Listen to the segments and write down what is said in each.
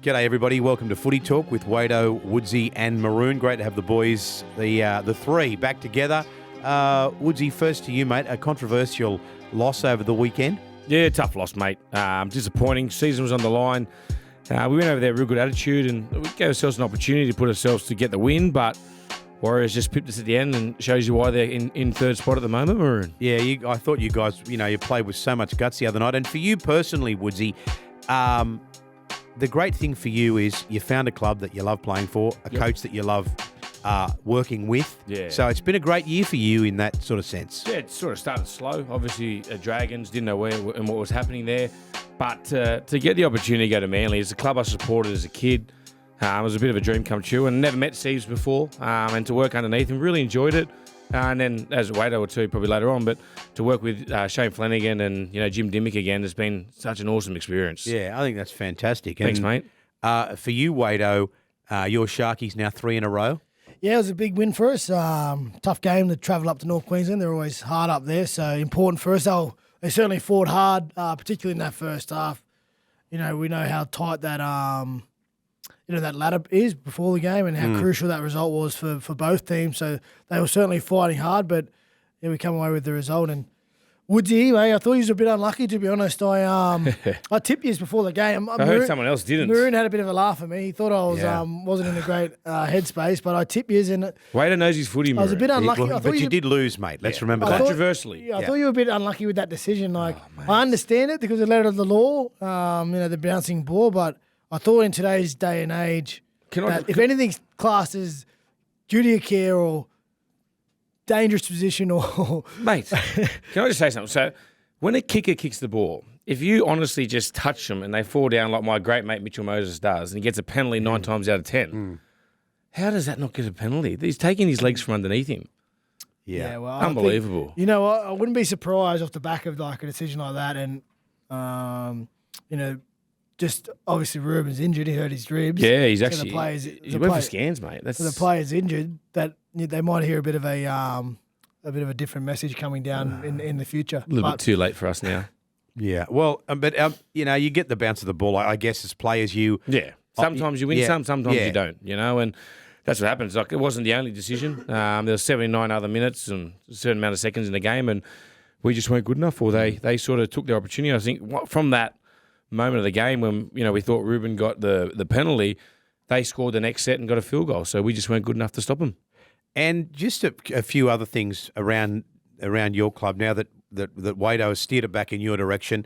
G'day everybody, welcome to Footy Talk with Wado, Woodsy and Maroon. Great to have the boys, the three, back together. Woodsy, first to you, mate. A controversial loss over the weekend. Yeah, tough loss, mate. Disappointing. Season was on the line. We went over there with a real good attitude and we gave ourselves an opportunity to put ourselves to get the win, but Warriors just pipped us at the end and shows you why they're in third spot at the moment, Maroon. Yeah, I thought you guys, you played with so much guts the other night. And for you personally, Woodsy, the great thing for you is you found a club that you love playing for, a coach that you love working with. Yeah. So it's been a great year for you in that sort of sense. Yeah, it sort of started slow. Obviously, Dragons didn't know where and what was happening there. But to get the opportunity to go to Manly, it's a club I supported as a kid. It was a bit of a dream come true, and never met Steves before. And to work underneath him, really enjoyed it. And then, as a waiter or two, probably later on, but to work with Shane Flanagan and Jim Dimmick again has been such an awesome experience. Yeah, I think that's fantastic. Thanks, mate. For you, Wado, your Sharkies now 3 in a row. Yeah, it was a big win for us. Tough game to travel up to North Queensland. They're always hard up there, so important for us. They certainly fought hard, particularly in that first half. We know how tight that that ladder is before the game and how crucial that result was for both teams. So they were certainly fighting hard, but we come away with the result. And Woodsy, mate, I thought he was a bit unlucky, to be honest. I tipped you before the game. I heard someone else didn't. Maroon had a bit of a laugh at me. He thought I was wasn't in a great headspace, but I tipped you. And Wader knows his footy, Maroon. I was a bit unlucky. But you did lose, mate. Let's remember that. Controversially. I thought you were a bit unlucky with that decision. I understand it because of the letter of the law, the bouncing ball, but I thought in today's day and age, if anything's classed as duty of care or dangerous position or... Mate, can I just say something? So when a kicker kicks the ball, if you honestly just touch them and they fall down like my great mate Mitchell Moses does and he gets a penalty 9 times out of 10, how does that not get a penalty? He's taking his legs from underneath him. Yeah, well, unbelievable. I wouldn't be surprised off the back of like a decision like that and, just obviously Ruben's injured. He hurt his ribs. Yeah, he's so actually... He went for scans, mate. So the player's injured. That they might hear a bit of a different message coming down in the future. A little bit too late for us now. Yeah, well, but you get the bounce of the ball. I guess as players, sometimes you win sometimes you don't. And that's what happens. Like it wasn't the only decision. There were 79 other minutes and a certain amount of seconds in the game, and we just weren't good enough. Or they sort of took their opportunity. I think from that moment of the game when we thought Ruben got the penalty, they scored the next set and got a field goal. So we just weren't good enough to stop them. And just a few other things around your club now that Wado has steered it back in your direction.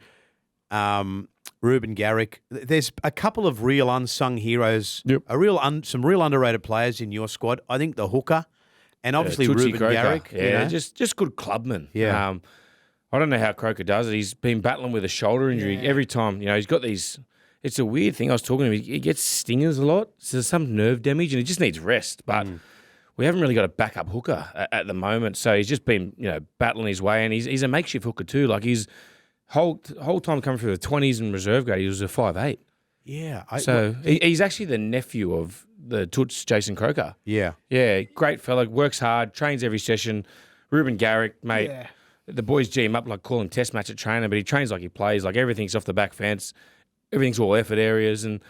Ruben Garrick, there's a couple of real unsung heroes, some real underrated players in your squad. I think the hooker, and obviously Ruben Garrick. Just good clubman. Yeah. I don't know how Croker does it. He's been battling with a shoulder injury every time. He's got these. It's a weird thing. I was talking to him. He gets stingers a lot. So there's some nerve damage, and he just needs rest. But we haven't really got a backup hooker at the moment. So he's just been, battling his way, and he's a makeshift hooker too. Like his whole time coming through the 20s and reserve grade, he was a 5'8". Yeah. He's actually the nephew of the Toots, Jason Croker. Yeah. Yeah, great fella. Works hard. Trains every session. Ruben Garrick, mate. Yeah. The boys G him up like call him test match at trainer, but he trains like he plays. Like everything's off the back fence. Everything's all effort areas. And,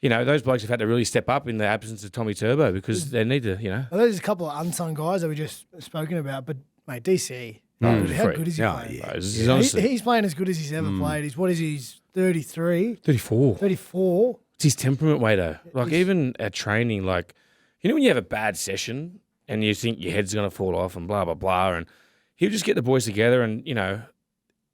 those blokes have had to really step up in the absence of Tommy Turbo because they need to, Well, there's a couple of unsung guys that we just spoken about, but, mate, DC, how good is he playing? Yeah. He's playing as good as he's ever played. He's 33? 34. 34. It's his temperament, Wado. Like even at training, like, when you have a bad session and you think your head's going to fall off and blah, blah, blah, and he'll just get the boys together and,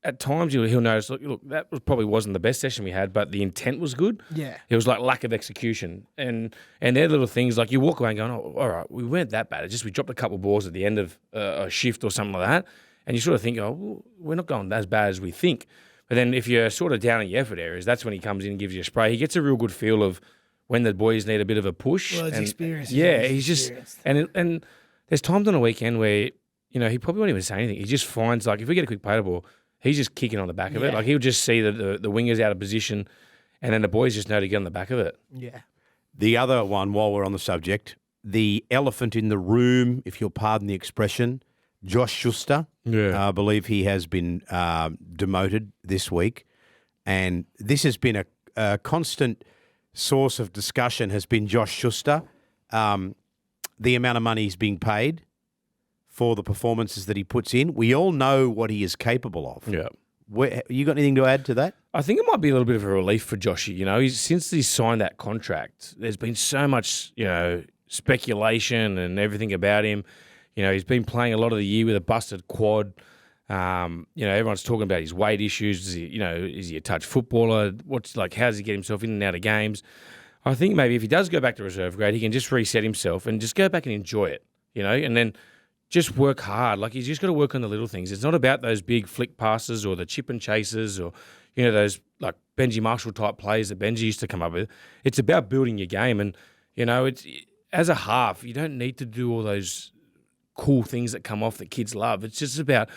at times he'll notice, look, that probably wasn't the best session we had, but the intent was good. Yeah. It was like lack of execution. And they're little things like you walk away and going, oh, all right, we weren't that bad. It's just we dropped a couple of balls at the end of a shift or something like that. And you sort of think, oh, well, we're not going as bad as we think. But then if you're sort of down in your effort areas, that's when he comes in and gives you a spray. He gets a real good feel of when the boys need a bit of a push. Well, it's experience. Yeah, he's just – and there's times on a weekend where, he probably won't even say anything. He just finds, like, if we get a quick play ball, he's just kicking on the back of it. Like, he'll just see the wingers out of position, and then the boys just know to get on the back of it. Yeah. The other one, while we're on the subject, the elephant in the room, if you'll pardon the expression, Josh Schuster. Yeah. I believe he has been demoted this week. And this has been a constant source of discussion has been Josh Schuster, the amount of money he's being paid for the performances that he puts in. We all know what he is capable of. Yeah. You got anything to add to that? I think it might be a little bit of a relief for Joshy. You know, since he signed that contract, there's been so much, speculation and everything about him. You know, he's been playing a lot of the year with a busted quad. Everyone's talking about his weight issues. Is he a touch footballer? How does he get himself in and out of games? I think maybe if he does go back to reserve grade, he can just reset himself and just go back and enjoy it, and then just work hard. Like, he's just got to work on the little things. It's not about those big flick passes or the chip and chases or, those like Benji Marshall type plays that Benji used to come up with. It's about building your game. And, it's as a half, you don't need to do all those cool things that come off that kids love. It's just about,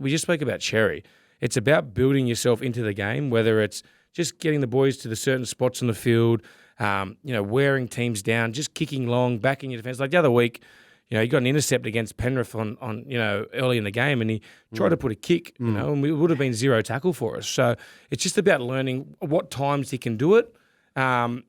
we just spoke about Cherry. It's about building yourself into the game, whether it's just getting the boys to the certain spots on the field, wearing teams down, just kicking long, backing your defence. Like the other week, he got an intercept against Penrith on early in the game, and he tried to put a kick, and it would have been zero tackle for us. So it's just about learning what times he can do it, and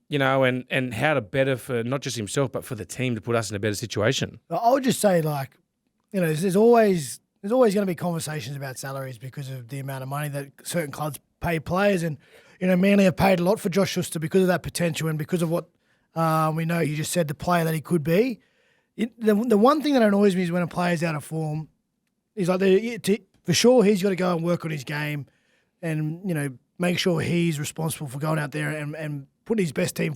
how to better for not just himself but for the team to put us in a better situation. I would just say, there's always going to be conversations about salaries because of the amount of money that certain clubs pay players, and Manly have paid a lot for Josh Schuster because of that potential and because of what we know. You just said the player that he could be. The one thing that annoys me is when a player's out of form. He's for sure he's got to go and work on his game, and make sure he's responsible for going out there and put his best team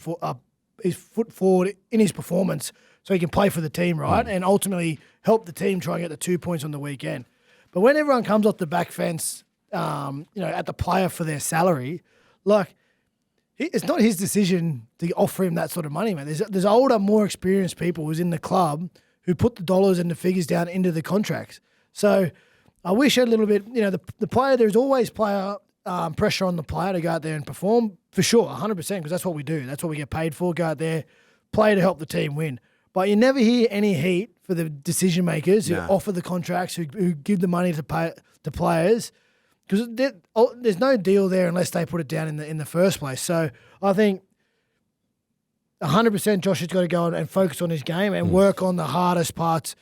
his foot forward in his performance, so he can play for the team, right, and ultimately help the team try and get the 2 points on the weekend. But when everyone comes off the back fence, at the player for their salary, it's not his decision to offer him that sort of money, man. There's older, more experienced people who's in the club who put the dollars and the figures down into the contracts. So I wish a little bit, the player, there's always player pressure on the player to go out there and perform, for sure, 100%, because that's what we do. That's what we get paid for, go out there, play to help the team win. But you never hear any heat for the decision makers who offer the contracts, who give the money to players, because there's no deal there unless they put it down in the first place. So I think 100% Josh has got to go and focus on his game and work on the hardest parts.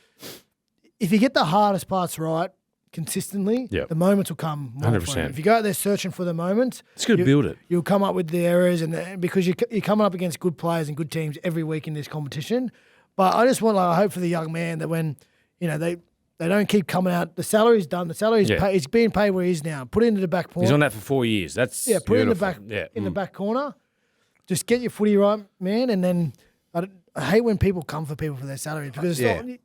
If you get the hardest parts right consistently, the moments will come more 100%. for you. If you go out there searching for the moments, it's good to build it. You'll come up with the errors, and because you're coming up against good players and good teams every week in this competition. But I just want, I hope for the young man that when they don't keep coming out. The salary's done. The salary's paid. He's being paid where he is now. Put it into the back corner. He's on that for 4 years. That's put it in the beautiful. back in the back corner. Just get your footy right, man. And then I hate when people come for people for their salaries because it's not.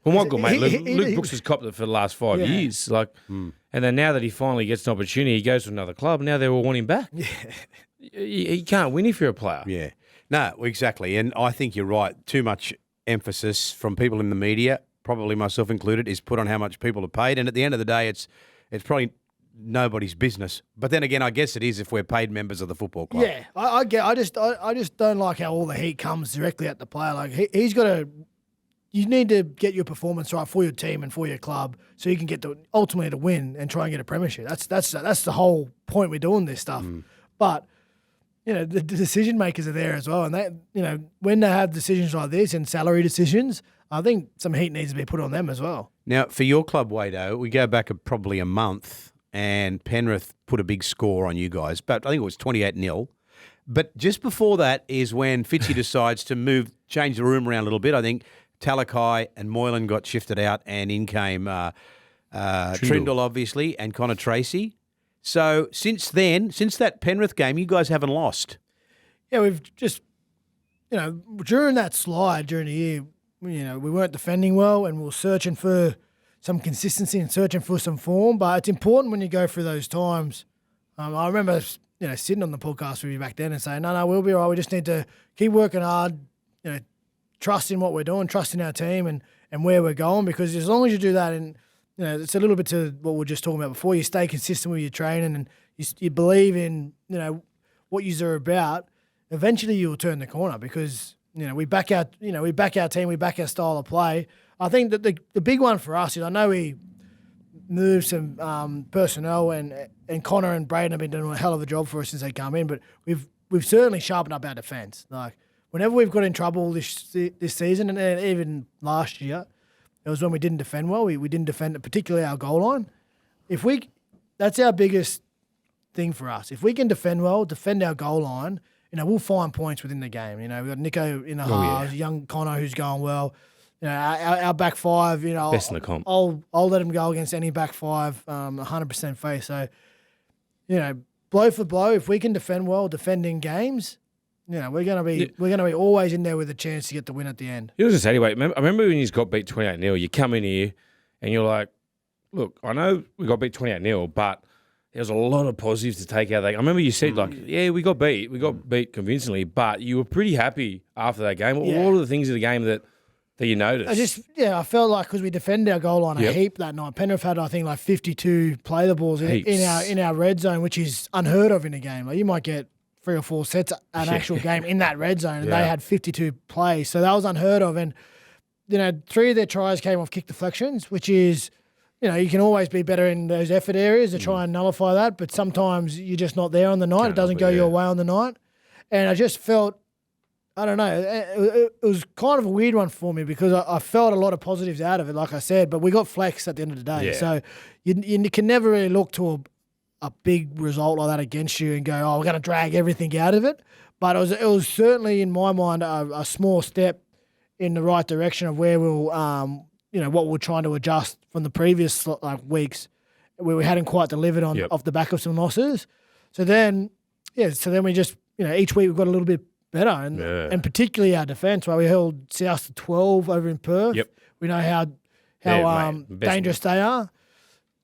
Well, my good mate, Luke Brooks has copped it for the last 5 years. And then now that he finally gets an opportunity, he goes to another club. Now they all want him back. Yeah, he can't win if you're a player. Yeah, no, exactly. And I think you're right. Too much emphasis from people in the media, probably myself included, is put on how much people are paid. And at the end of the day, it's probably nobody's business. But then again, I guess it is if we're paid members of the football club. Yeah, I just don't like how all the heat comes directly at the player. Like he's got to. You need to get your performance right for your team and for your club, so you can get ultimately to win and try and get a premiership. That's the whole point we're doing this stuff. But the decision makers are there as well, and they when they have decisions like this and salary decisions, I think some heat needs to be put on them as well. Now, for your club, Wado, we go back probably a month, and Penrith put a big score on you guys, but I think it was 28-0. But just before that is when Fitzy decides to change the room around a little bit. I think Talakai and Moylan got shifted out, and in came Trindle, obviously, and Connor Tracy. So since that Penrith game, you guys haven't lost. Yeah, we've just, during that slide during the year, we weren't defending well, and we were searching for some consistency and searching for some form. But it's important when you go through those times. I remember, sitting on the podcast with you back then and saying, no, we'll be all right. We just need to keep working hard, trust in what we're doing, trust in our team and where we're going, because as long as you do that, and it's a little bit to what we were just talking about before, you stay consistent with your training and you believe in what you're about, eventually you'll turn the corner, because we back our team, we back our style of play. I think that the big one for us is, I know we moved some personnel, and Connor and Braden have been doing a hell of a job for us since they come in, but we've we've certainly sharpened up our defence. Like whenever we've got in trouble this season, and even last year, it was when we didn't defend well. We didn't defend, particularly our goal line. That's our biggest thing for us. If we can defend well, defend our goal line, we'll find points within the game. We've got Nico in the halves, young Connor who's going well. Our back five, best in the comp. I'll let him go against any back five, 100% face. So, blow for blow, if we can defend well, defending games, we're gonna be always in there with a chance to get the win at the end. You was just anyway. I remember when you got beat 28-0. You come in here and you're like, look, I know we got beat 28-0, but there's a lot of positives to take out of that. I remember you said, we got beat. We got beat convincingly, but you were pretty happy after that game. Yeah. All of the things of the game that you noticed. I felt like because we defended our goal line a heap that night. Penrith had, I think, like 52 play the balls in our red zone, which is unheard of in a game. Like you might get 3 or 4 sets an actual game in that red zone, and they had 52 plays. So that was unheard of. And, 3 of their tries came off kick deflections, which is, you can always be better in those effort areas to try and nullify that, but sometimes you're just not there on the night. It doesn't go your way on the night. And I just felt, I don't know, it was kind of a weird one for me because I felt a lot of positives out of it, like I said, but we got flexed at the end of the day. Yeah. So you can never really look to a big result like that against you and go, we're going to drag everything out of it. But it was certainly, in my mind, a small step in the right direction of where we'll, what we're trying to adjust from the previous weeks where we hadn't quite delivered on off the back of some losses. So then we just, each week we've got a little bit better, and particularly our defence, where we held South to 12 over in Perth. Yep. We know how dangerous they are.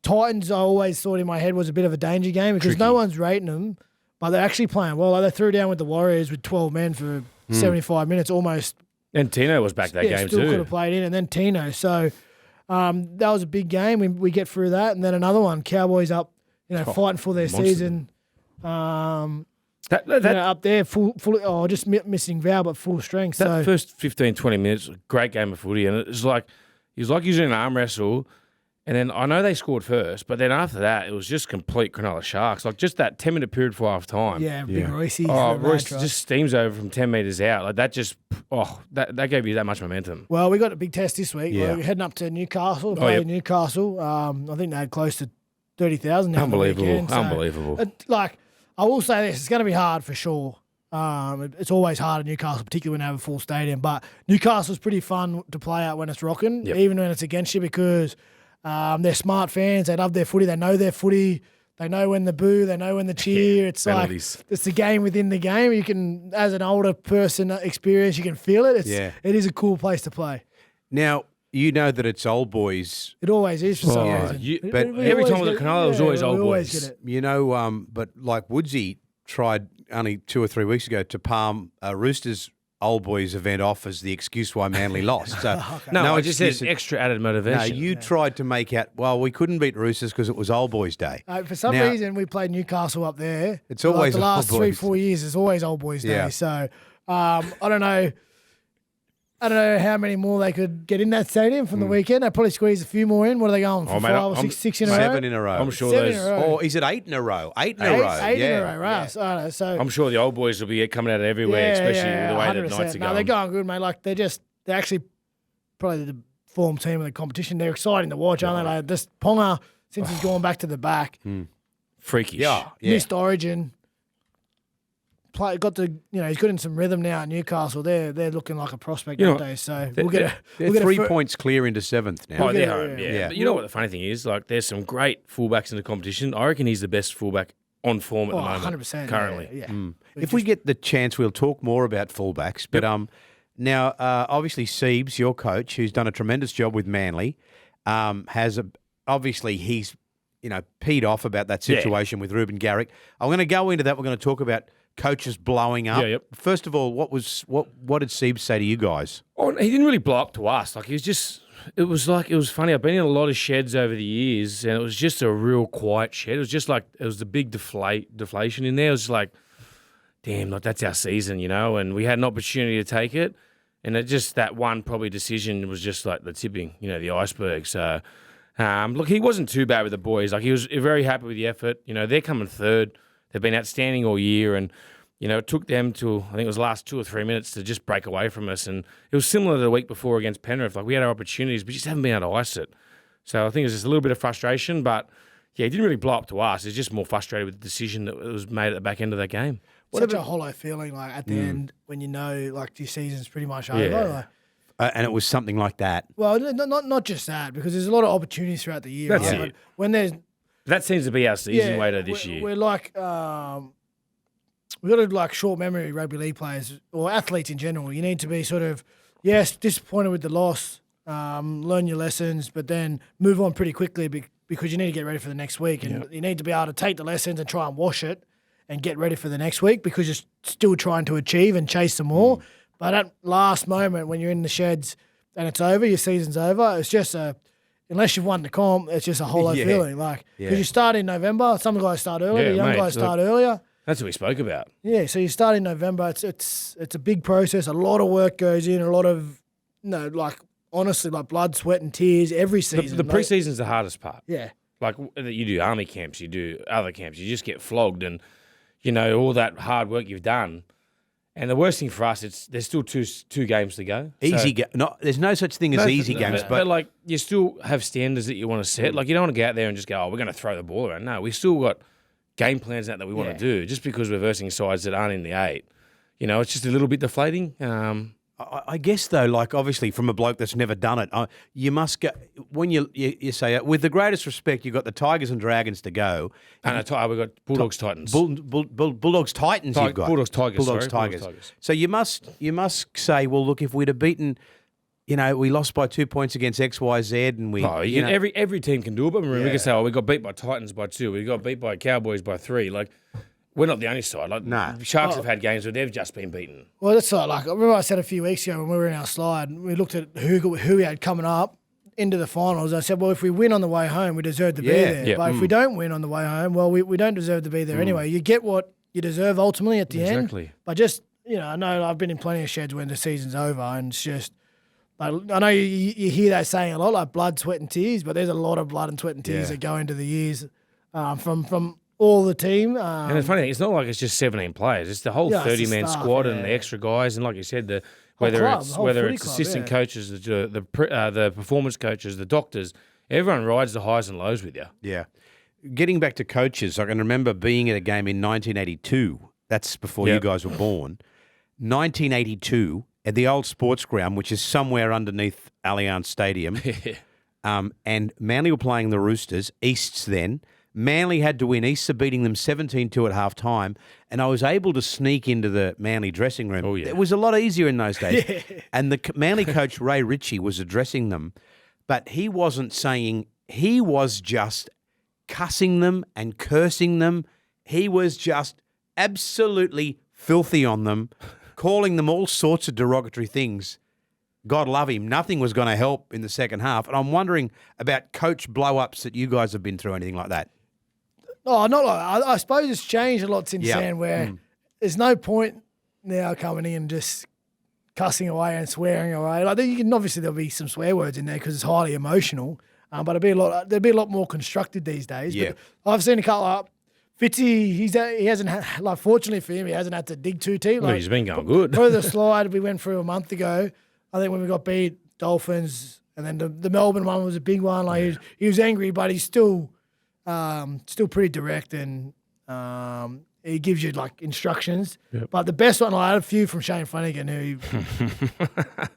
Titans, I always thought in my head was a bit of a danger game because no one's rating them, but they're actually playing well. They threw down with the Warriors with 12 men for 75 minutes almost. And Tino was back that game still too. Could have played in, and then Tino. So that was a big game. We get through that, and then another one. Cowboys up, fighting for their season. Up there, full. Just missing Val, but full strength. That first 15, 20 minutes, great game of footy, and it was like using an arm wrestle. And then I know they scored first, but then after that, it was just complete Cronulla Sharks. Like just that 10-minute period for half time. Yeah, big Royce. Royce just steams over from 10 metres out. Like that just, that gave you that much momentum. Well, we got a big test this week. Yeah. We're heading up to Newcastle to play Newcastle. I think they had close to 30,000 now. Unbelievable. So, Unbelievable. I will say this, it's going to be hard for sure. It's always hard at Newcastle, particularly when they have a full stadium. But Newcastle's pretty fun to play out when it's rocking, even when it's against you, because they're smart fans. They love their footy. They know their footy. They know when the boo. They know when the cheer. It's penalties. It's the game within the game. You can, as an older person experience, you can feel it. It is a cool place to play. Now, you know that it's old boys. It always is for some reason. But every time with the Cronulla, it was always old boys. But like Woodsy tried only 2 or 3 weeks ago to palm Roosters old boys event off as the excuse why Manly lost. So I just said extra added motivation. No, you tried to make out, we couldn't beat Roosters because it was old boys day. For some reason, we played Newcastle up there. It's always the last old boys. 3-4 years. It's always old boys day. Yeah. So I don't know. I don't know how many more they could get in that stadium from the weekend. They probably squeeze a few more in. What are they going for? 5 or 6 in a row? 7 in a row. I'm sure 7 in a row. Or is it 8 in a row? 8 in a row. 8 in a row, right? Yeah. So I'm sure the old boys will be coming out of everywhere, especially with the way the Knights are going. No, they're going good, mate. Like they're actually probably the form team of the competition. They're exciting to watch, aren't they? Like this Ponga, since he's gone back to the back, freakish. Yeah. missed Origin. He's good in some rhythm now at Newcastle. They're looking like a prospect nowadays. So we'll get 3 points clear into 7th now. They're home, yeah. But you know what the funny thing is? Like, there's some great fullbacks in the competition. I reckon he's the best fullback on form at the moment. 100%. Currently. Yeah. If we get the chance, we'll talk more about fullbacks. But now, obviously, Siebes, your coach, who's done a tremendous job with Manly, obviously he's peed off about that situation with Ruben Garrick. I'm going to go into that. We're going to talk about coaches blowing up. First of all, what did Siebes say to you guys? Oh, he didn't really blow up to us. Like, it was funny. I've been in a lot of sheds over the years, and it was just a real quiet shed. It was just like, it was the big deflation in there. It was like, damn, like that's our season, and we had an opportunity to take it. And it just, that one probably decision was just like the tipping, the iceberg. So, look, he wasn't too bad with the boys. Like, he was very happy with the effort. They're coming third. They've been outstanding all year, and it took them to, I think it was the last 2 or 3 minutes to just break away from us. And it was similar to the week before against Penrith. Like, we had our opportunities, but just haven't been able to ice it. So I think it was just a little bit of frustration, but yeah, it didn't really blow up to us. It's just more frustrated with the decision that was made at the back end of that game. Such a hollow feeling, like at the end when you know, like your season's pretty much over. Like, and it was something like that. well, not just that, because there's a lot of opportunities throughout the year. That's right? it. But when there's That seems to be our season later this year. we're like we've got to like short memory rugby league players or athletes in general. You need to be sort of disappointed with the loss, learn your lessons, but then move on pretty quickly because you need to get ready for the next week, and you need to be able to take the lessons and try and wash it and get ready for the next week because you're still trying to achieve and chase some more. But at last moment when you're in the sheds and it's over, your season's over, it's just unless you've won the comp, it's just a hollow feeling. Like, because you start in November, some guys start earlier, the young guys start earlier. That's what we spoke about. Yeah, so you start in November. It's a big process. A lot of work goes in. A lot of like honestly, like blood, sweat, and tears every season. The preseason's the hardest part. Yeah, Like, you do army camps, you do other camps, you just get flogged, and all that hard work you've done. And the worst thing for us, there's still two games to go. There's no such thing as easy games, but like you still have standards that you want to set. Like, you don't want to go out there and just go, oh, we're going to throw the ball around. No, we still got game plans that we want to do. Just because we're versing sides that aren't in the 8, it's just a little bit deflating. I guess, though, like, obviously from a bloke that's never done it, you must go, when you say, with the greatest respect, you've got the Tigers and Dragons to go. And we've got Bulldogs, Titans. Bulldogs, Titans you've got. Bulldogs, Tigers. Bulldogs, Tigers. So you must say, well, look, if we'd have beaten, we lost by 2 points against X, Y, Z, and we... every team can do it, but we can say, we got beat by Titans by 2, we got beat by Cowboys by 3, like... We're not the only side. Like, no. Sharks have had games where they've just been beaten. Well, that's like I remember I said a few weeks ago when we were in our slide, we looked at who we had coming up into the finals. I said, well, if we win on the way home, we deserve to be there. Yeah. But if we don't win on the way home, well, we don't deserve to be there anyway. You get what you deserve ultimately at the end. Exactly. But just, I know I've been in plenty of sheds when the season's over, and it's just, like, I know you hear that saying a lot, like blood, sweat, and tears, but there's a lot of blood and sweat and tears that go into the years from all the team. And the funny thing, it's not like it's just 17 players. It's the whole 30-man squad and the extra guys. And like you said, whether it's assistant coaches, the performance coaches, the doctors, everyone rides the highs and lows with you. Yeah. Getting back to coaches, I can remember being at a game in 1982. That's before you guys were born. 1982 at the old sports ground, which is somewhere underneath Allianz Stadium. And Manly were playing the Roosters, Easts then. Manly had to win. Easts are beating them 17-2 at half-time, and I was able to sneak into the Manly dressing room. Oh, yeah. It was a lot easier in those days. And the Manly coach, Ray Ritchie, was addressing them, but he wasn't saying, he was just cussing them and cursing them. He was just absolutely filthy on them, calling them all sorts of derogatory things. God love him. Nothing was going to help in the second half. And I'm wondering about coach blow-ups that you guys have been through, anything like that. Oh, not like I suppose it's changed a lot since then, where there's no point now coming in and just cussing away and swearing away. Like, obviously there'll be some swear words in there because it's highly emotional, but there'd be a lot more constructed these days. Yeah. But I've seen a couple. Fitzy, he hasn't had, like, fortunately for him, he hasn't had to dig too deep. Like, he's been going good. Through the slide we went through a month ago, I think when we got beat Dolphins, and then the Melbourne one was a big one. Like, he was angry, but he's still pretty direct, and he gives you like instructions. Yep. But the best one, I had a few from Shane Flanagan, who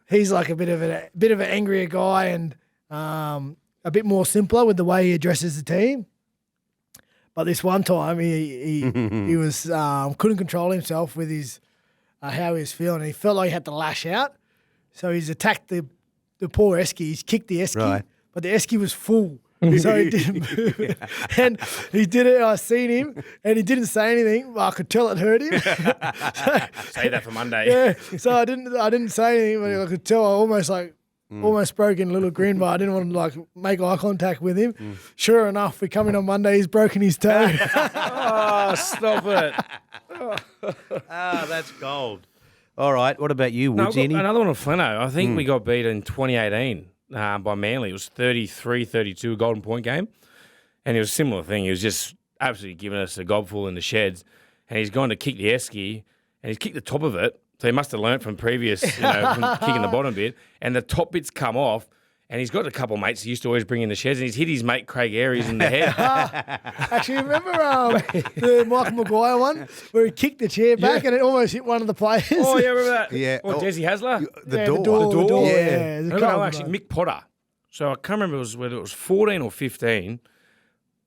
he's like a bit of an angrier guy, and a bit more simpler with the way he addresses the team. But this one time, he was couldn't control himself with his how he was feeling. He felt like he had to lash out, so he's attacked the poor Esky. He's kicked the Esky, but the Esky was full. So he didn't move. And he did it, I seen him, and he didn't say anything, but I could tell it hurt him. Say that for Monday. Yeah, so I didn't say anything, but I could tell I almost broke in a little grin, but I didn't want to like make eye contact with him. Sure enough, we come in on Monday, he's broken his toe. Oh, stop it. That's gold. All right, what about you, Woods? Another one of Flano. I think we got beat in 2018. By Manly. It was 33-32, a golden point game. And it was a similar thing. He was just absolutely giving us a gobful in the sheds. And he's gone to kick the Esky. and he's kicked the top of it. So he must have learnt from previous, from kicking the bottom bit, and the top bit's come off. And he's got a couple of mates he used to always bring in the sheds, and he's hit his mate Craig Aries in the head. Actually, remember the Michael Maguire one where he kicked the chair back and it almost hit one of the players? Oh, yeah, remember that? Yeah. Or Jesse Hasler? The Yeah, door. The door. Yeah. No, actually, Mick Potter. So I can't remember whether it was 14 or 15,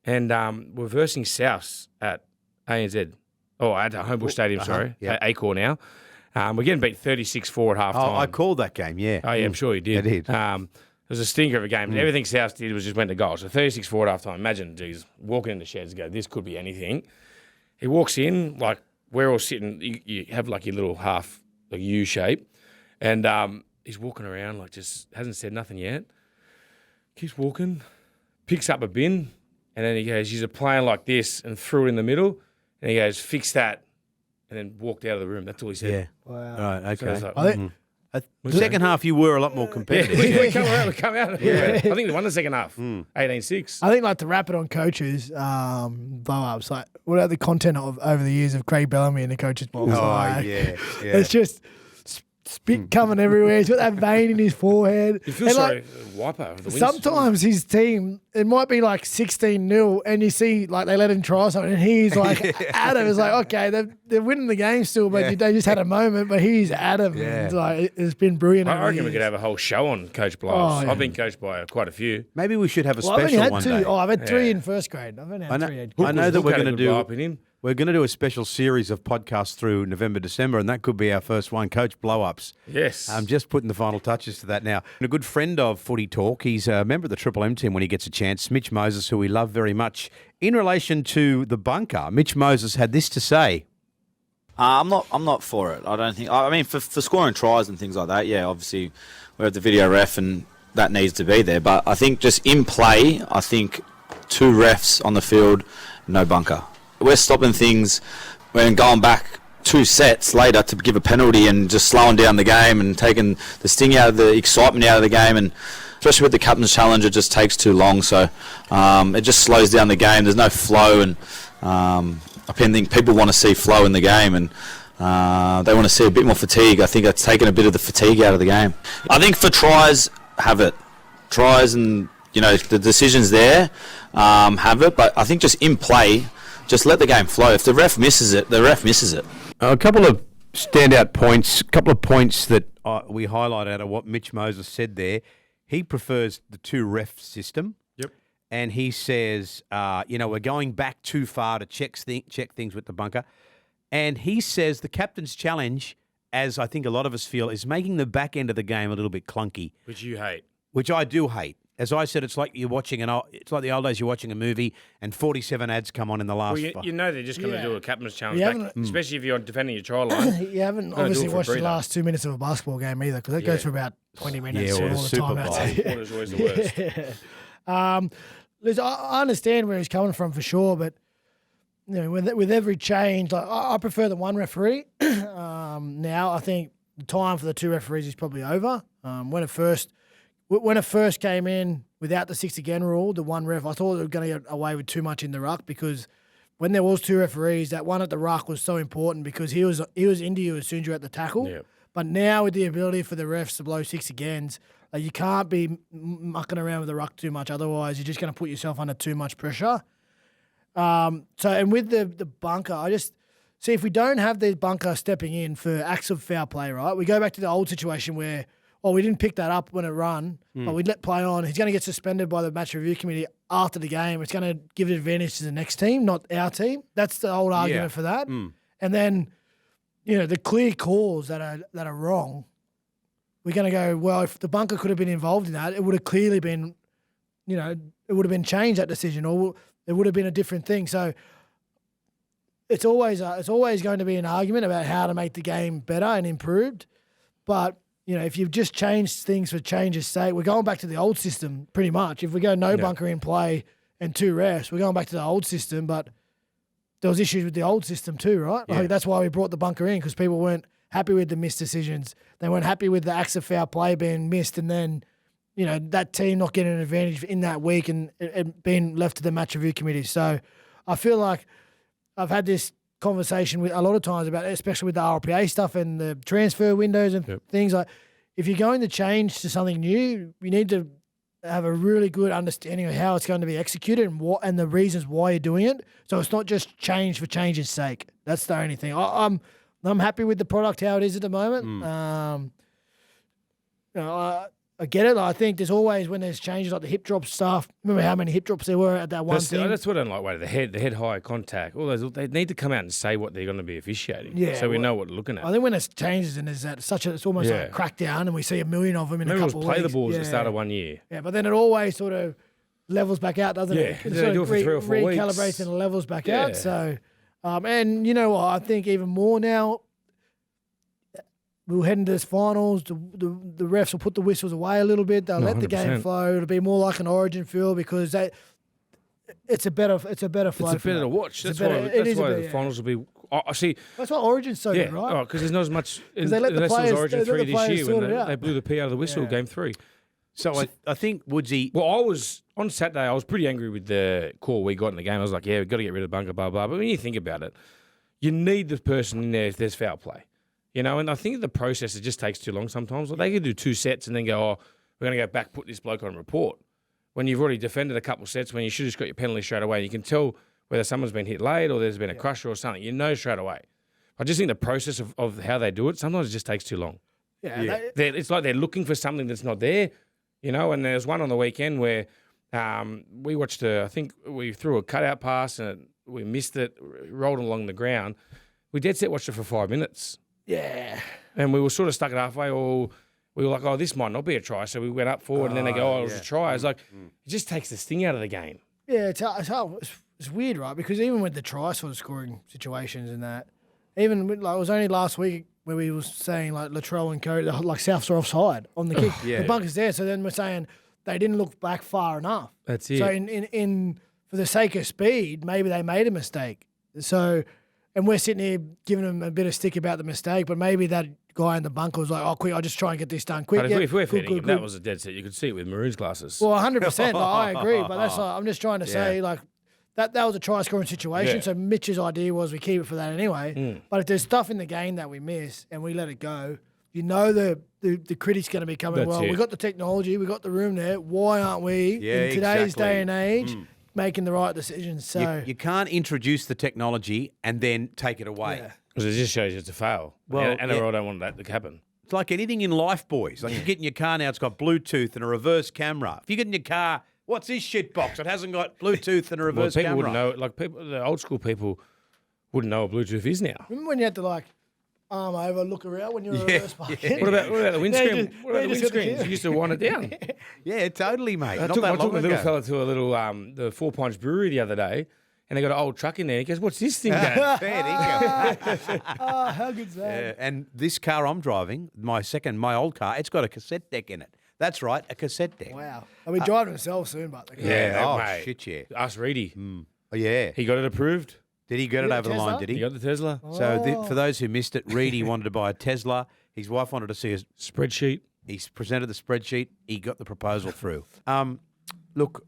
and we're versing Souths at ANZ. Oh, at Homebush Stadium, sorry. yeah. At Accor now. We're getting beat 36-4 at half time. Oh, I called that game, yeah. Oh, yeah, I'm sure you did. I did. It was a stinker of a game. Everything South did was just went to goal. So 36-4 at half time. Imagine, geez, walking in the sheds and go, this could be anything. He walks in, like, we're all sitting, you have like your little half, like U shape, and he's walking around, like, just hasn't said nothing yet. Keeps walking, picks up a bin, and then he goes, you're playing like this, and threw it in the middle, and he goes, fix that, and then walked out of the room. That's all he said. Yeah. Wow. Right, So I was okay. like, I think, The second half, you were a lot more competitive. we come out. Yeah. I think they won the second half, 18-6. I think, like, to wrap it on coaches, blow-ups, like, what about the content of over the years of Craig Bellamy in the coaches' box? Oh, Like, yeah. It's just spit coming everywhere. He's got that vein in his forehead. You feel And, sorry, like, wiper of the wins. sometimes his team, it might be like 16-0, and you see, like, they let him try something, and he's like, at him. It's like, okay, they're winning the game still, but they just had a moment, but he's at him. Yeah. It's like, it's been brilliant. I over the reckon we years. could have a whole show on coach blow-ups. Oh, yeah. I've been coached by quite a few. Maybe we should have a Well, I've only special had one two. day. Oh, I've had three Yeah. in first grade. I've only had three. I know that we're going to do. Up in him. We're going to do a special series of podcasts through November, December, and that could be our first one, Coach Blow-Ups. Yes. I'm just putting the final touches to that now. And a good friend of Footy Talk, he's a member of the Triple M team when he gets a chance, Mitch Moses, who we love very much. In relation to the bunker, Mitch Moses had this to say. I'm not for it. I don't think. I mean, for scoring tries and things like that, yeah, obviously we have the video ref and that needs to be there. But I think just in play, I think 2 refs on the field, no bunker. We're stopping things when going back 2 sets later to give a penalty and just slowing down the game and taking the sting out of the excitement out of the game, and especially with the captain's challenge, it just takes too long. So it just slows down the game. There's no flow, and I think people want to see flow in the game, and they want to see a bit more fatigue. I think it's taken a bit of the fatigue out of the game. I think for tries, have it. Tries and, the decisions there, have it. But I think just in play, just let the game flow. If the ref misses it, the ref misses it. A couple of standout points, a couple of points that we highlight out of what Mitch Moses said there. He prefers the 2 ref system. Yep. And he says, we're going back too far to check things with the bunker. And he says the captain's challenge, as I think a lot of us feel, is making the back end of the game a little bit clunky. Which you hate. Which I do hate. As I said, it's like you're watching it's like the old days. You're watching a movie and 47 ads come on in the last. Well, you know they're just going to Yeah. do a captain's challenge, You back, haven't- especially if you're defending your try line. You haven't Gotta do obviously it for watched the breather. last 2 minutes of a basketball game either, because it goes for about 20 minutes Yeah, or all the the Super time. Bowl. That's it. Quarter's always the worst. Liz, I understand where he's coming from for sure, but with every change, like I prefer the 1 referee. Now I think the time for the 2 referees is probably over. When it first came in without the 6 again rule, the 1 ref, I thought they were going to get away with too much in the ruck, because when there was 2 referees, that one at the ruck was so important because he was into you as soon as you're at the tackle. Yep. But now with the ability for the refs to blow 6 agains, like, you can't be mucking around with the ruck too much. Otherwise, you're just going to put yourself under too much pressure. And with the bunker, I just see if we don't have the bunker stepping in for acts of foul play, right? We go back to the old situation where, we didn't pick that up when it run, but we let play on. He's going to get suspended by the match review committee after the game. It's going to give an advantage to the next team, not our team. That's the old argument for that. And then, the clear calls that are wrong, we're going to go, well, if the bunker could have been involved in that, it would have clearly been, it would have been changed, that decision, or it would have been a different thing. So it's always going to be an argument about how to make the game better and improved. But, if you've just changed things for change's sake, we're going back to the old system pretty much. If we go no bunker in play and 2 refs, we're going back to the old system. But there was issues with the old system too, right? Yeah. Like, that's why we brought the bunker in, because people weren't happy with the missed decisions. They weren't happy with the acts of foul play being missed, and then, that team not getting an advantage in that week and being left to the match review committee. So I feel like I've had this conversation with a lot of times about, especially with the RPA stuff and the transfer windows and things like. If you're going to change to something new, you need to have a really good understanding of how it's going to be executed and the reasons why you're doing it. So it's not just change for change's sake. That's the only thing. I'm happy with the product how it is at the moment. I get it. I think there's always when there's changes like the hip drop stuff. Remember how many hip drops there were at that one thing? That's what I don't like. The head high contact. All those they need to come out and say what they're going to be officiating. So we know what we're looking at. I think when it changes and there's that it's almost like a crackdown, and we see a million of them in a couple of weeks. Play the balls at the start of 1 year. Yeah, but then it always sort of levels back out, doesn't it? Yeah, they do it for 3 or 4 weeks. Recalibrates and it levels back out. So, and you know what? I think even more now. We'll head into this finals. The refs will put the whistles away a little bit. They'll let the game flow. It'll be more like an Origin feel because it's a better flow. It's better to watch. That's why the finals will be. I see. That's why Origin's so good, right? Because there's not as much. They let the players. Origin 3 this year when they blew the P out of the whistle, game 3. So I think Woodsy. Well, I was on Saturday. I was pretty angry with the call we got in the game. I was like, we've got to get rid of bunker, blah blah. But when you think about it, you need the person in there if there's foul play. You know, and I think the process, it just takes too long sometimes. Like they could do 2 sets and then go, we're going to go back, put this bloke on report. When you've already defended a couple of sets, when you should have just got your penalty straight away. You can tell whether someone's been hit late or there's been a crusher or something. You know straight away. I just think the process of how they do it, sometimes it just takes too long. It's like they're looking for something that's not there, you know, and there's one on the weekend where we watched, I think we threw a cutout pass and we missed it, rolled along the ground. We dead set watched it for 5 minutes. Yeah. And we were sort of stuck at halfway, or we were like, this might not be a try. So we went up forward, and then they go, it was a try. It's like, it just takes the sting out of the game. Yeah, it's weird, right? Because even with the try sort of scoring situations and that, even with, like, it was only last week where we were saying, like, Latrell and Cody, like, Souths are offside on the kick. The bunker's there. So then we're saying they didn't look back far enough. That's it. So in for the sake of speed, maybe they made a mistake. So... And we're sitting here giving them a bit of stick about the mistake, but maybe that guy in the bunker was like, quick, I'll just try and get this done quick. But if we're feeding him, that was a dead set. You could see it with Maroon's glasses. Well, 100%. I agree, but that's I'm just trying to say, like, that was a try-scoring situation, so Mitch's idea was we keep it for that anyway. But if there's stuff in the game that we miss and we let it go, you know the critic's going to be coming, we got the technology, we got the room there, why aren't we, in today's day and age, making the right decisions? So you can't introduce the technology and then take it away. Because it just shows you it's a fail. Well, NRL don't want that to happen. It's like anything in life, boys. Like you get in your car now, it's got Bluetooth and a reverse camera. If you get in your car, what's this shit box? It hasn't got Bluetooth and a reverse people camera. Wouldn't know. Like the old school people wouldn't know what Bluetooth is now. Remember when you had to like arm over, look around when you were reverse parking? What about the windscreen? What about the windscreen? You used to wind it down. Yeah, totally, mate. I took my little fella to a little the 4 Pints Brewery the other day, and they got an old truck in there. He goes, "What's this thing?" Fair dinkum. How good's that? Yeah, and this car I'm driving, my old car, it's got a cassette deck in it. That's right, a cassette deck. Wow. I'll be driving myself soon, but mate. Shit, yeah. Ask Reedy. Oh, yeah. He got it approved. Did he get it over the line, did he? He got the Tesla. So for those who missed it, Reedy wanted to buy a Tesla. His wife wanted to see a spreadsheet. He presented the spreadsheet. He got the proposal through. Look,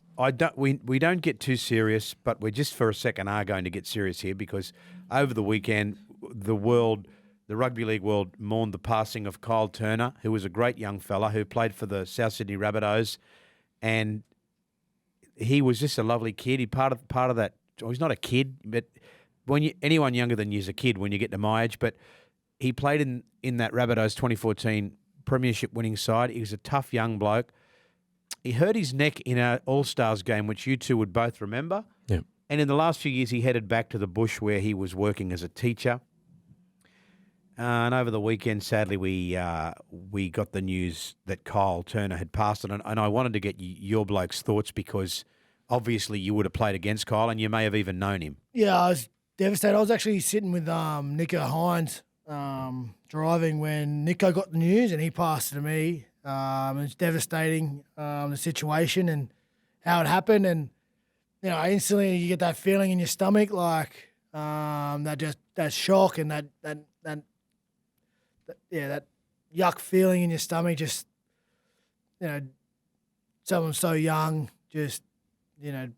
we don't get too serious, but we're just for a second are going to get serious here because over the weekend, the rugby league world mourned the passing of Kyle Turner, who was a great young fella who played for the South Sydney Rabbitohs, and he was just a lovely kid. He part of that. Oh, he's not a kid, but anyone younger than you is a kid when you get to my age. But he played in that Rabbitohs 2014 premiership winning side. He was a tough young bloke. He hurt his neck in an All-Stars game, which you two would both remember. Yeah. And in the last few years, he headed back to the bush where he was working as a teacher. And over the weekend, sadly, we got the news that Kyle Turner had passed. And I wanted to get your bloke's thoughts because obviously you would have played against Kyle and you may have even known him. Yeah, I was devastated. I was actually sitting with Nico Hines driving when Nico got the news and he passed it to me. It's devastating, the situation and how it happened. And, you know, instantly you get that feeling in your stomach, like that shock and that yuck feeling in your stomach. Just, you know, someone so young, just, you know,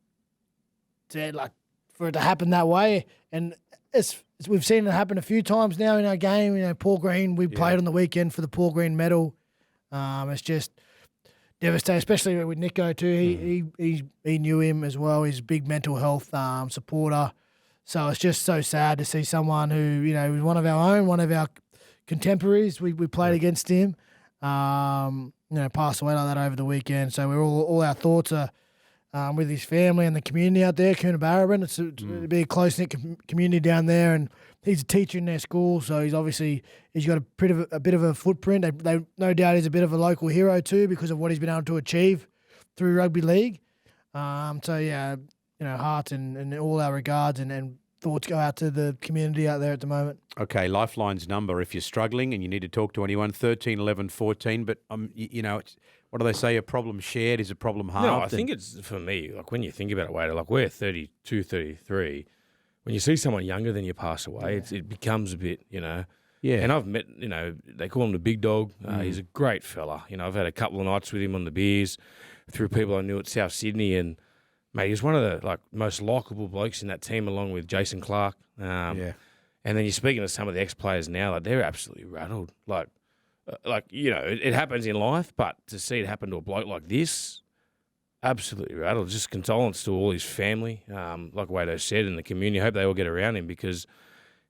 like for it to happen that way. And it's we've seen it happen a few times now in our game. You know, Paul Green, we played on the weekend for the Paul Green medal. It's just devastating, especially with Nico too. He knew him as well. He's a big mental health supporter. So it's just so sad to see someone who, you know, was one of our own, one of our contemporaries. We played against him. You know, passed away like that over the weekend. So we're all our thoughts are with his family and the community out there, Coonabarabran. It's a be a close-knit community down there, and he's a teacher in their school, so he's got a bit of a footprint. They no doubt he's a bit of a local hero too because of what he's been able to achieve through rugby league. So yeah, you know, hearts and all our regards and thoughts go out to the community out there at the moment. Okay, Lifeline's number if you're struggling and you need to talk to anyone, 13 11 14. But you know, what do they say? A problem shared is a problem halved. No, I think it's, for me, like when you think about it, Wade, like we're 32, 33. When you see someone younger than you pass away, it becomes a bit, you know. Yeah. And I've met, you know, they call him the big dog. He's a great fella. You know, I've had a couple of nights with him on the beers through people I knew at South Sydney, and mate, he's one of the most likeable blokes in that team, along with Jason Clark. And then you're speaking to some of the ex-players now, like they're absolutely rattled. Like you know, it happens in life, but to see it happen to a bloke like this, absolutely rattled. Just condolence to all his family, like Wado said, and the community. I hope they all get around him because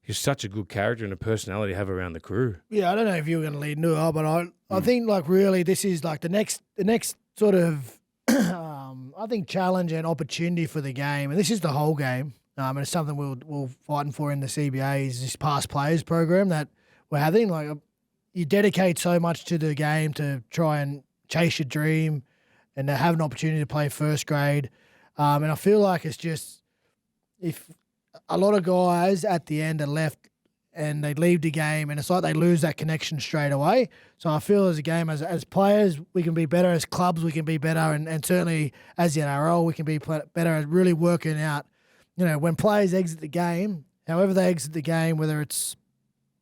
he's such a good character and a personality to have around the crew. Yeah, I don't know if you were going to lead Noah, but I think like really this is like the next sort of I think challenge and opportunity for the game, and this is the whole game. And it's something we're fighting for in the CBA is this past players program that we're having. Like you dedicate so much to the game to try and chase your dream and to have an opportunity to play first grade. And I feel like it's just if a lot of guys at the end are left and they leave the game and it's like they lose that connection straight away. So I feel as a game, as players, we can be better. As clubs, we can be better. And certainly as the NRL, we can be better at really working out, you know, when players exit the game, however they exit the game, whether it's,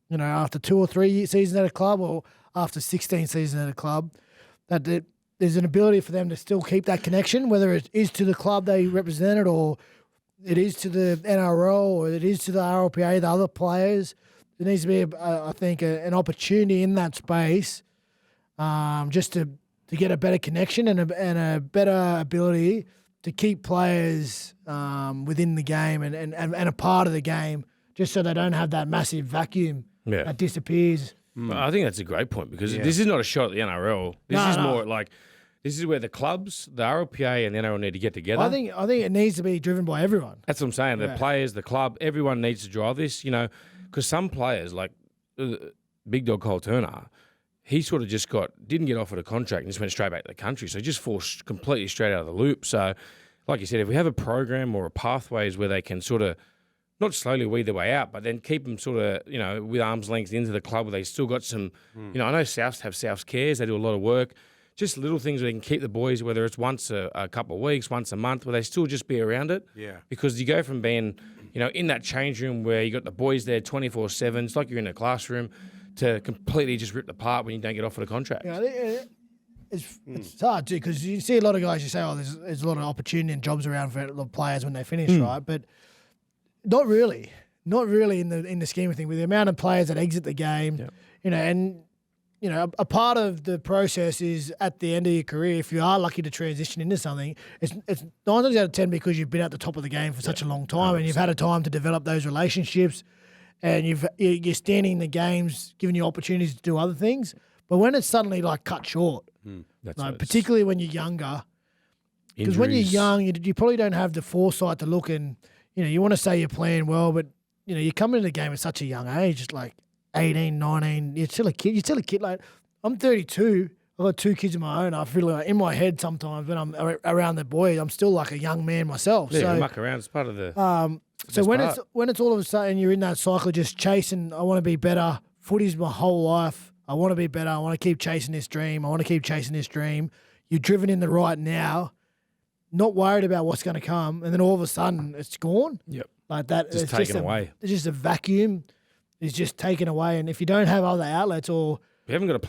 you know, after 2 or 3 seasons at a club or after 16 seasons at a club, that there's an ability for them to still keep that connection, whether it is to the club they represented or it is to the NRL or it is to the RLPA, the other players. There needs to be, I think, an opportunity in that space just to get a better connection and a better ability to keep players within the game and a part of the game, just so they don't have that massive vacuum that disappears. I think that's a great point because this is not a shot at the NRL. This is more like this is where the clubs, the RLPA and the NRL need to get together. I think it needs to be driven by everyone. That's what I'm saying. The players, the club, everyone needs to drive this, you know, because some players like Big Dog Cole Turner, he sort of just didn't get offered a contract and just went straight back to the country. So he just forced completely straight out of the loop. So like you said, if we have a program or a pathways where they can sort of not slowly weed their way out, but then keep them sort of, you know, with arm's length into the club where they still got some, you know, I know Souths have Souths cares. They do a lot of work. Just little things where they can keep the boys, whether it's once a couple of weeks, once a month, where they still just be around it. Yeah. Because you go from being, you know, in that change room where you got the boys there 24/7, it's like you're in a classroom, to completely just ripped apart when you don't get offered a contract. Yeah, it's hard too because you see a lot of guys. You say, "Oh, there's a lot of opportunity and jobs around for the players when they finish, right?" But not really in the scheme of things. With the amount of players that exit the game, you know, and you know, a part of the process is at the end of your career, if you are lucky to transition into something, it's 9 times out of 10 because you've been at the top of the game for such a long time 100%. And you've had a time to develop those relationships, and you're standing in the games, giving you opportunities to do other things. But when it's suddenly like cut short, like, particularly when you're younger, because when you're young, you probably don't have the foresight to look and, you know, you want to say you're playing well, but, you know, you come into the game at such a young age, it's like 18, 19, you're still a kid. Like, I'm 32, I've got 2 kids of my own. I feel like in my head sometimes when I'm around the boys, I'm still like a young man myself. Yeah, so, you muck around, it's part of the... So when it's all of a sudden you're in that cycle of just chasing, I want to be better, footy's my whole life, I want to be better, I want to keep chasing this dream, you're driven in the right now, not worried about what's going to come, and then all of a sudden it's gone. Yep. Like that. Just taken away. It's just a vacuum. It's just taken away. And if you don't have other outlets or... You haven't got a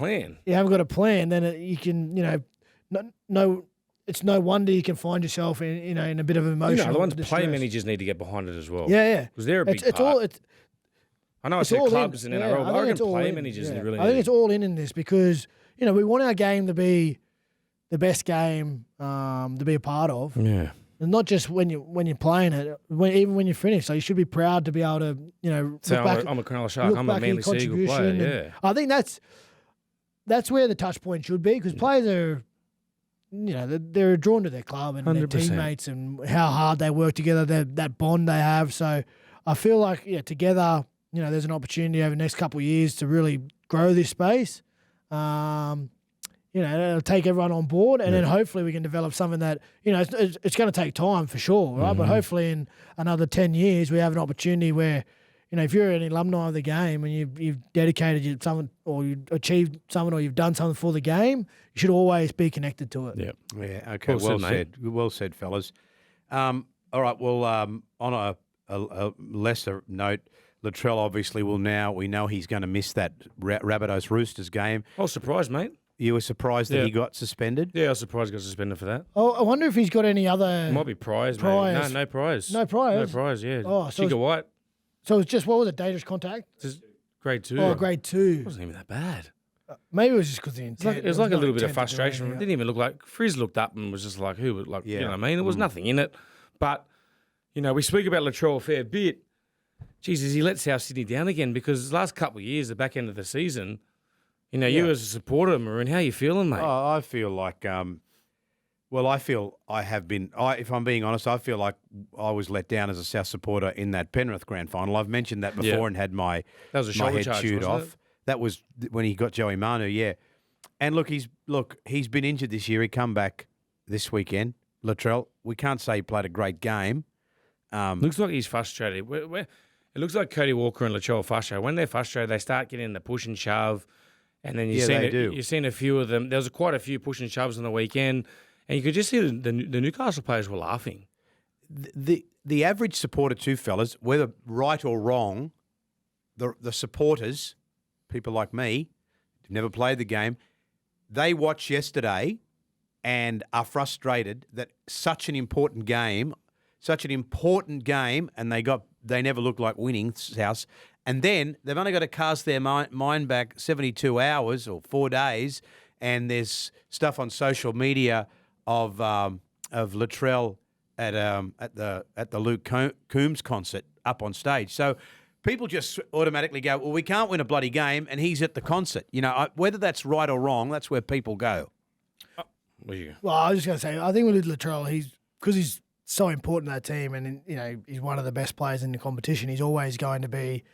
plan. Then you can, you know, it's no wonder you can find yourself in a bit of emotion. You know, the ones play managers need to get behind it as well. Yeah. Because they're a big part. I know I it's said all clubs in Yeah, NRL, but I think reckon it's all play in. managers Yeah. really I think need it's all in this because, we want our game to be the best game to be a part of. Yeah. And not just when you're playing it, even when you finish. So you should be proud to be able to, So look back. I'm a Cronulla Shark. Look I'm a back at your Manly Seagull player. contribution. Yeah. And I think that's where the touch point should be because players are, they're drawn to their club and their 100%. teammates and how hard they work together, that bond they have. So I feel like, together, there's an opportunity over the next couple of years to really grow this space. It'll take everyone on board, and then hopefully we can develop something that, it's going to take time for sure, right? But hopefully in another 10 years we have an opportunity where, if you're an alumni of the game and you've dedicated something or you've achieved something or you've done something for the game, you should always be connected to it. Yeah. Yeah. Okay. Well said, mate. Well said, fellas. All right. Well, on a lesser note, Latrell obviously we know he's going to miss that Rabbitohs Roosters game. I was surprised, mate. You were surprised that he got suspended? Yeah, I was surprised he got suspended for that. Oh, I wonder if he's got any other. It might be prize, Prize. mate. No prize. No prize? No prize, yeah. Oh, so Jigger White. So it's just, what was it, dangerous contact? Just grade 2. Oh, grade 2. It wasn't even that bad. Maybe it was just because the intent. It was like a not little bit of intent to do frustration. It anything. didn't even look like Frizz looked up and was just like, who would like, you Yeah. know what I mean? There was nothing in it. But, we speak about Latrell a fair bit. Jesus, he let South Sydney down again because his last couple of years, the back end of the season, you as a supporter, Maroon, how you feeling, mate? Oh, I feel like, I feel I have been, if I'm being honest, I feel like I was let down as a South supporter in that Penrith grand final. I've mentioned that before Yeah. and had my That was a shoulder head charge, chewed wasn't off. it? That was when he got Joey Manu, yeah. And he's been injured this year. He come back this weekend. Latrell, we can't say he played a great game. Looks like he's frustrated. It looks like Cody Walker and Latrell are frustrated. When they're frustrated, they start getting the push and shove. And then you've seen a few of them. There was quite a few push and shoves on the weekend. And you could just see the Newcastle players were laughing. The average supporter too, fellas, whether right or wrong, the supporters, people like me, who've never played the game, they watched yesterday and are frustrated that such an important game, and they never looked like winning, South. And then they've only got to cast their mind back 72 hours or 4 days, and there's stuff on social media of Latrell at the Luke Coombs concert up on stage. So people just automatically go, well, we can't win a bloody game, and he's at the concert. Whether that's right or wrong, that's where people go. Well, I was just going to say, I think with Latrell, because he's so important to that team, and he's one of the best players in the competition. He's always going to be,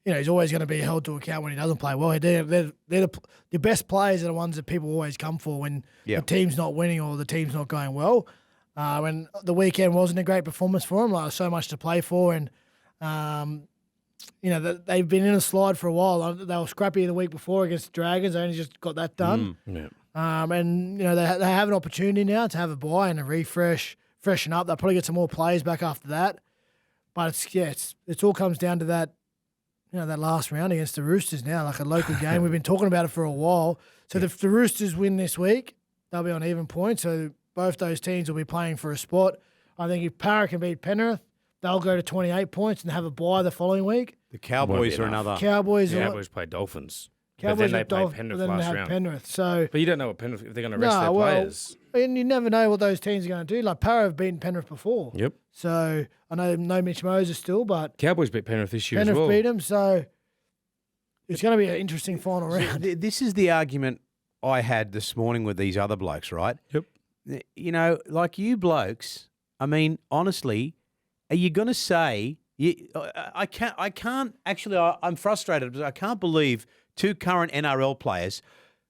he's always going to be held to account when he doesn't play well. They're the best players are the ones that people always come for when the team's not winning or the team's not going well. When the weekend wasn't a great performance for him, so much to play for, and they've been in a slide for a while. They were scrappy the week before against the Dragons. They only just got that done. And they have an opportunity now to have a bye and a refresh, freshen up. They'll probably get some more players back after that. But it all comes down to that, that last round against the Roosters now, like a local game. We've been talking about it for a while. So if the Roosters win this week, they'll be on even points. So both those teams will be playing for a spot. I think if Para can beat Penrith, they'll go to 28 points and have a bye the following week. The Cowboys are another. Cowboys play Dolphins. Cowboys but then they play Dolphins, Penrith then they last have round. Penrith. So, But you don't know what Penrith, if they're going to rest their players. And you never know what those teams are going to do. Like Para have beaten Penrith before. Yep. So I know no Mitch Moses still, but Cowboys beat Penrith this year Penrith as well. beat them. So it's going to be an interesting final round. This is the argument I had this morning with these other blokes, right? Yep. Like you blokes, I mean, honestly, are you going to say, I can't actually, I'm frustrated because I can't believe two current NRL players,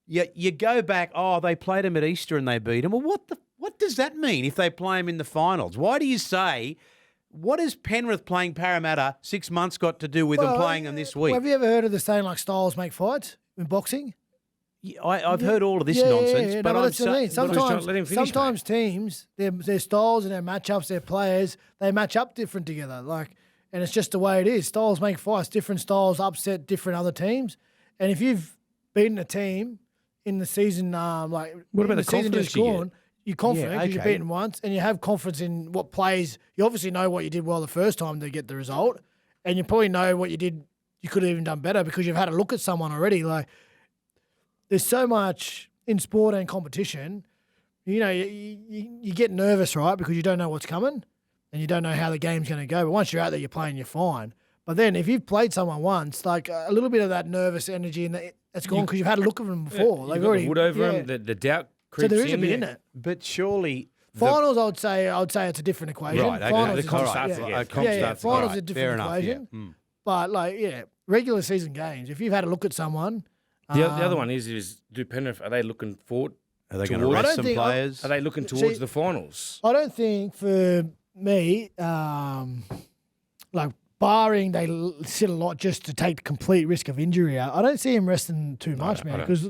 you go back, they played them at Easter and they beat them. Well, what does that mean if they play them in the finals? Why do you say, what has Penrith playing Parramatta 6 months got to do with them playing them this week? Well, have you ever heard of the saying like styles make fights in boxing? I've heard all of this nonsense, Yeah, but no, I'm that's what I mean. Let him finish, Sometimes teams, their styles and their matchups, their players, they match up different together. And it's just the way it is. Styles make fights. Different styles upset different other teams. And if you've beaten a team in the season, what about the season confidence just you gone, you're confident because you've okay. beaten once, and you have confidence in what plays. You obviously know what you did well the first time to get the result, and you probably know what you did. You could have even done better because you've had a look at someone already. Like, there's so much in sport and competition. You know, you get nervous, right? Because you don't know what's coming and you don't know how the game's going to go. But once you're out there, you're playing, you're fine. But then if you've played someone once, like a little bit of that nervous energy and it's gone because you've had a look at them before. You've got the wood over them. The doubt creeps in. So there is a bit in it. But surely finals, I would say it's a different equation. Right, okay. Finals, The comp starts again. Finals is a Fair different enough, equation. yeah. Mm. But regular season games. If you've had a look at someone, The other one is do Penrith, are they looking forward? Are they going to towards- rest some players? Are they looking towards the finals? I don't think for me, barring they sit a lot just to take the complete risk of injury out, I don't see him resting too much, man. Because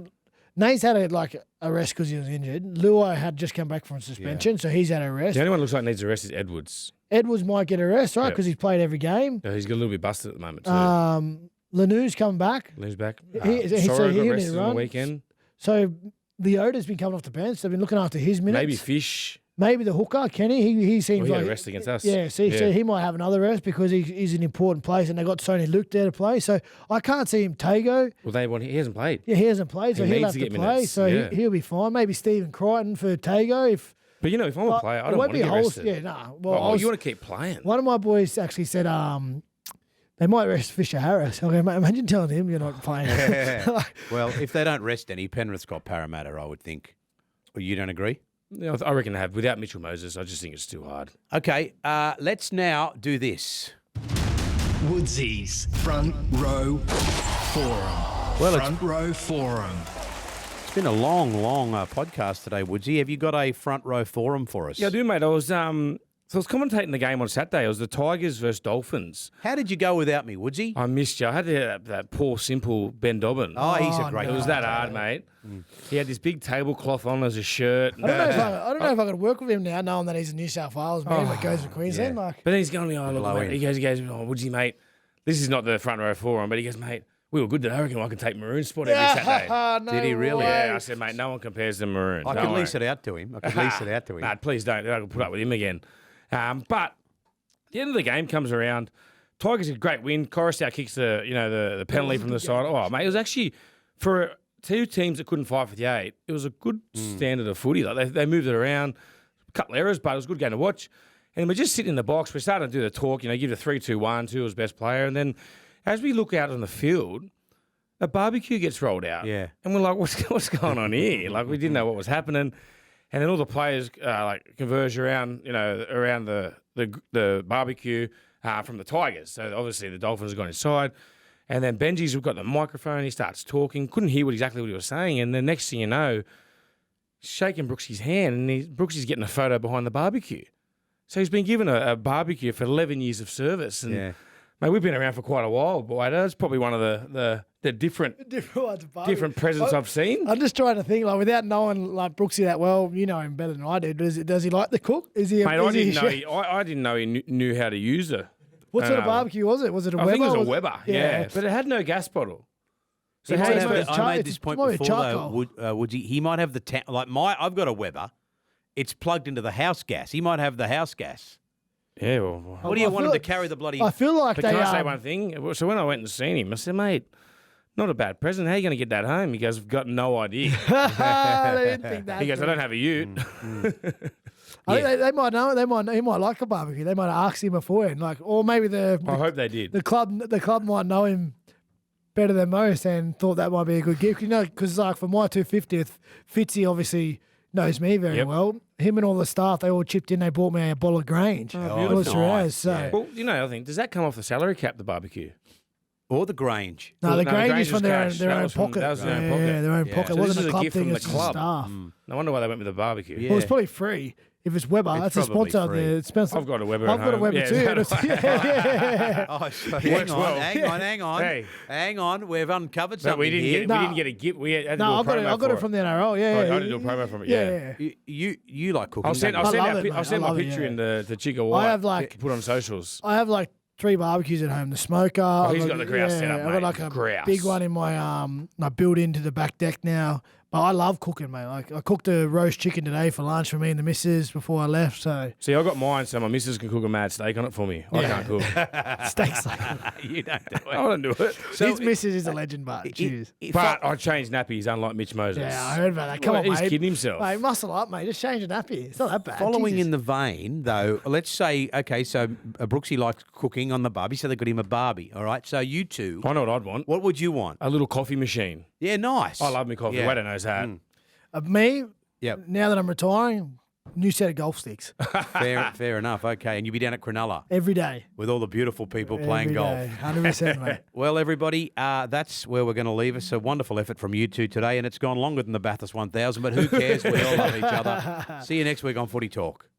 Nate's had a rest because he was injured. Luai had just come back from suspension, so he's had a rest. The only one that looks like needs a rest is Edwards. Edwards might get a rest, right? Yep. Because he's played every game. Yeah, he's got a little bit busted at the moment too. Lanu's coming back. Lanu's back. So he'll need rested to on the run. weekend. So Leota's been coming off the bench. They've been looking after his minutes. Maybe Fish. Maybe the hooker, Kenny. He seems Well, he had like a rest against us. Yeah, so he might have another rest because he's an important place, and they got Sony Luke there to play. So I can't see him Tago. Well, he hasn't played. Yeah, he hasn't played, so He he'll needs have to to get play. minutes, So yeah. he'll be fine. Maybe Stephen Crichton for Tago. But if I'm a player, I don't want to get rested. Yeah, nah. Well, You want to keep playing. one of my boys actually said they might rest Fisher Harris. Okay, mate, imagine telling him you're not playing. Well, if they don't rest any, Penrith's got Parramatta, I would think. Well, you don't agree? I reckon they have. Without Mitchell Moses, I just think it's too hard. Okay, let's now do this. Woodsy's Front Row Forum. Well, Front Row Forum. It's been a long podcast today, Woodsy. Have you got a front row forum for us? Yeah, I do, mate. I was commentating the game on Saturday. It was the Tigers versus Dolphins. How did you go without me, Woodsy? I missed you. I had that poor, simple Ben Dobbin. Oh, he's a great It was guy. that hard, mate. He had this big tablecloth on as a shirt. I don't know if I could work with him now, knowing that he's a New South Wales man that goes to Queensland. yeah. Like, But then he's going, oh, look, Blow mate. in. He goes, oh, Woodsy, mate. This is not the front row forum, but he goes, mate, we were good today. I reckon I can take Maroon's spot every Saturday. no Did he really? way. Yeah, I said, mate, no one compares to Maroon. I could lease it out to him. Nah, please don't. I can put up with him again. But the end of the game comes around. Tigers a great win. Coruscant kicks the penalty from the side. Oh, mate, it was actually for two teams that couldn't fight for the 8. It was a good standard of footy. Like they moved it around, a couple of errors, but it was a good game to watch. And we're just sitting in the box. We're starting to do the talk. Give the 3-2-1. 2 was best player, and then as we look out on the field, a barbecue gets rolled out. Yeah. And we're like, what's going on here? Like, we didn't know what was happening. And then all the players converge around the barbecue from the Tigers. So obviously the Dolphins have gone inside. And then Benji's got the microphone. He starts talking. Couldn't hear exactly what he was saying. And the next thing you know, shaking Brooksy's hand, and Brooksy's getting a photo behind the barbecue. So he's been given a barbecue for 11 years of service. And mate, we've been around for quite a while, boy. That's probably one of the different presents I've seen. I'm just trying to think, like, without knowing like Brooksy that well, you know him better than I do. Does he like the cook? Is he? Mate, is I didn't know he knew how to use it. What sort of barbecue was it? Was it a Weber? I think it was a Weber, yeah. But it had no gas bottle. So I made this point might be before, charcoal. though, Woodsy. He might have I've got a Weber. It's plugged into the house gas. He might have the house gas. Yeah, well, What do you want him to carry the bloody... I feel like but they can I say one thing? So when I went and seen him, I said, mate, not a bad present. How are you going to get that home? He goes, I've got no idea. they didn't think that. He goes, I don't have a ute. I think they might know. He might like a barbecue. They might have asked him beforehand, like, or maybe I hope they did. the club might know him better than most and thought that might be a good gift. Because like for my 250th, Fitzy obviously knows me very well. Him and all the staff, they all chipped in. They bought me a bottle of Grange. beautiful. Shiraz, so. Yeah. Well, I think, does that come off the salary cap, the barbecue? Or the Grange. No, the Grange is was from cash. their That own was from- pocket. that was their own pocket. Yeah, their own Yeah. pocket. So It wasn't this is a a club gift thing, from the it's just club. staff. No wonder why they went with the barbecue. Yeah. Well, it's probably free. If it's Weber, It's that's a probably sponsor. free. It's sponsor. I've got a Weber I've at got a home. Weber Yeah, too. so do I. Yeah. Oh, Works well. hang on. Hey. Hang on. We've uncovered But something we didn't here. get we didn't get a gift. We had to do No, a I got it. promo I got for it from the NRL. Yeah, I did do a promo from it. Yeah. You like cooking. I'll send don't you? love it, mate. I'll send I my love it, picture yeah. in the Chica White. I have like put on socials. I have like 3 barbecues at home. The smoker. He's got the grouse set up, I've got mate. like a Grouse. big one in my built into the back deck now. Oh, I love cooking, mate. Like I cooked a roast chicken today for lunch for me and the missus before I left. So See, I got mine, so my missus can cook a mad steak on it for me. I can't cook. steaks like You don't do I don't do it. his missus is a legend, but cheers. But I changed nappies, unlike Mitch Moses. Yeah, I heard about that. Come Well, on, he's mate. kidding himself. Mate, muscle up, mate. Just change a nappy. It's not that bad. Following Jesus. in the vein, though, let's say, okay, so Brooksy likes cooking on the barbie, so they got him a barbie, all right? So you two, I know what I'd want. what would you want? A little coffee machine. Yeah, nice. I love me coffee. Yeah. Wader knows that. Me, Yep. now that I'm retiring, new set of golf sticks Fair enough. Okay, and you'll be down at Cronulla every day. with all the beautiful people playing Every golf. day. 100%, mate. Well, everybody, that's where we're going to leave us. A wonderful effort from you two today, and it's gone longer than the Bathurst 1000, but who cares? We all love each other. See you next week on Footy Talk.